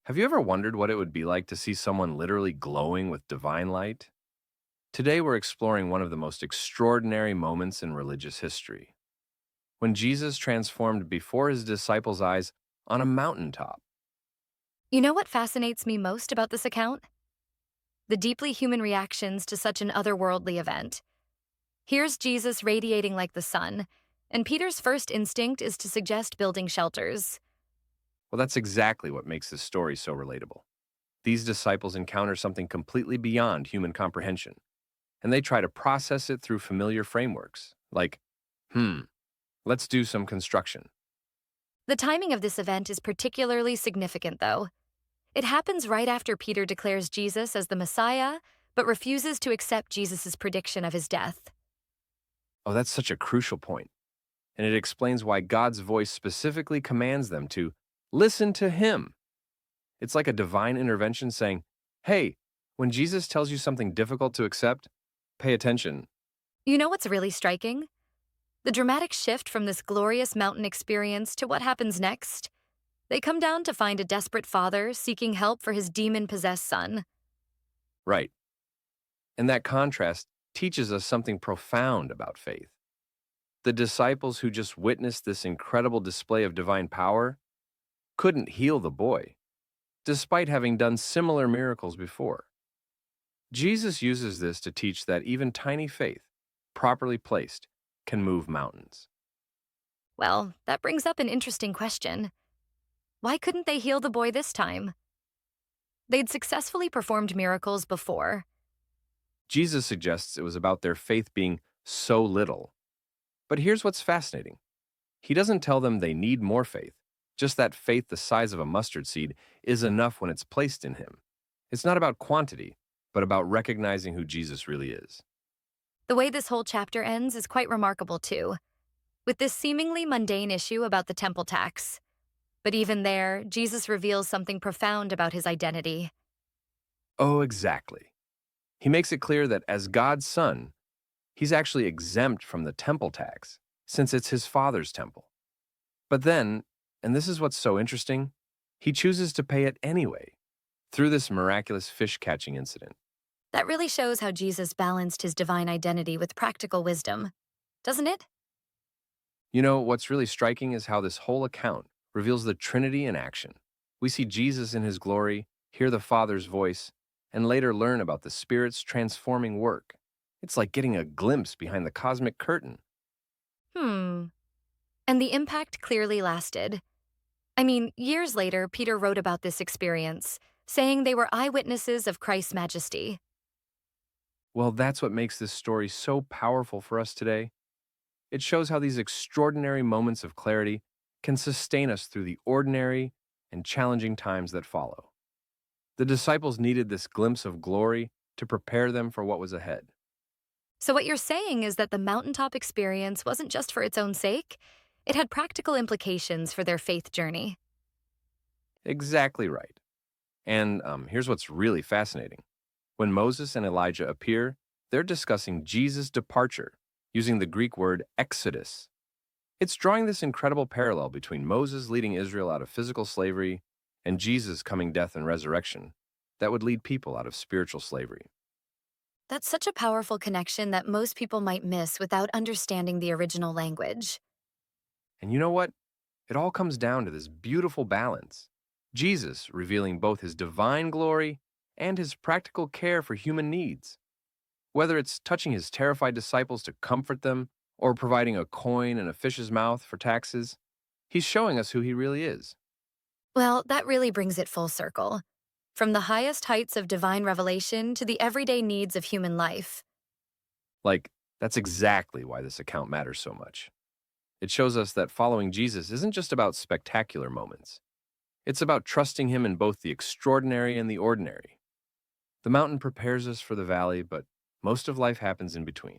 Have you ever wondered what it would be like to see someone literally glowing with divine light? Today, we're exploring one of the most extraordinary moments in religious history when Jesus transformed before his disciples' eyes on a mountaintop. You know what fascinates me most about this account? The deeply human reactions to such an otherworldly event. Here's Jesus radiating like the sun, and Peter's first instinct is to suggest building shelters. Well, that's exactly what makes this story so relatable. These disciples encounter something completely beyond human comprehension, and they try to process it through familiar frameworks, like, hmm, let's do some construction. The timing of this event is particularly significant, though. It happens right after Peter declares Jesus as the Messiah, but refuses to accept Jesus' prediction of his death. Oh, that's such a crucial point, and it explains why God's voice specifically commands them to listen to him. It's like a divine intervention saying, hey, when Jesus tells you something difficult to accept, pay attention. You know what's really striking? The dramatic shift from this glorious mountain experience to what happens next. They come down to find a desperate father seeking help for his demon possessed son. Right. And that contrast teaches us something profound about faith. The disciples who just witnessed this incredible display of divine power couldn't heal the boy, despite having done similar miracles before. Jesus uses this to teach that even tiny faith, properly placed, can move mountains. Well, that brings up an interesting question. Why couldn't they heal the boy this time? They'd successfully performed miracles before. Jesus suggests it was about their faith being so little. But here's what's fascinating. He doesn't tell them they need more faith, just that faith the size of a mustard seed is enough when it's placed in him. It's not about quantity, but about recognizing who Jesus really is. The way this whole chapter ends is quite remarkable, too, with this seemingly mundane issue about the temple tax. But even there, Jesus reveals something profound about his identity. Oh, exactly. He makes it clear that as God's son, he's actually exempt from the temple tax, since it's his father's temple. But then, and this is what's so interesting, he chooses to pay it anyway, through this miraculous fish catching incident. That really shows how Jesus balanced his divine identity with practical wisdom, doesn't it? You know, what's really striking is how this whole account reveals the Trinity in action. We see Jesus in his glory, hear the Father's voice, and later learn about the Spirit's transforming work. It's like getting a glimpse behind the cosmic curtain. Hmm. And the impact clearly lasted. I mean, years later, Peter wrote about this experience, saying they were eyewitnesses of Christ's majesty. Well, that's what makes this story so powerful for us today. It shows how these extraordinary moments of clarity can sustain us through the ordinary and challenging times that follow. The disciples needed this glimpse of glory to prepare them for what was ahead. So, what you're saying is that the mountaintop experience wasn't just for its own sake, it had practical implications for their faith journey. Exactly right. And here's what's really fascinating. When Moses and Elijah appear, they're discussing Jesus' departure using the Greek word exodus. It's drawing this incredible parallel between Moses leading Israel out of physical slavery and Jesus coming death and resurrection that would lead people out of spiritual slavery. That's such a powerful connection that most people might miss without understanding the original language. And you know what? It all comes down to this beautiful balance. Jesus revealing both his divine glory and his practical care for human needs. Whether it's touching his terrified disciples to comfort them or providing a coin in a fish's mouth for taxes, he's showing us who he really is. Well, that really brings it full circle. From the highest heights of divine revelation to the everyday needs of human life. Like, that's exactly why this account matters so much. It shows us that following Jesus isn't just about spectacular moments. It's about trusting him in both the extraordinary and the ordinary. The mountain prepares us for the valley, but most of life happens in between.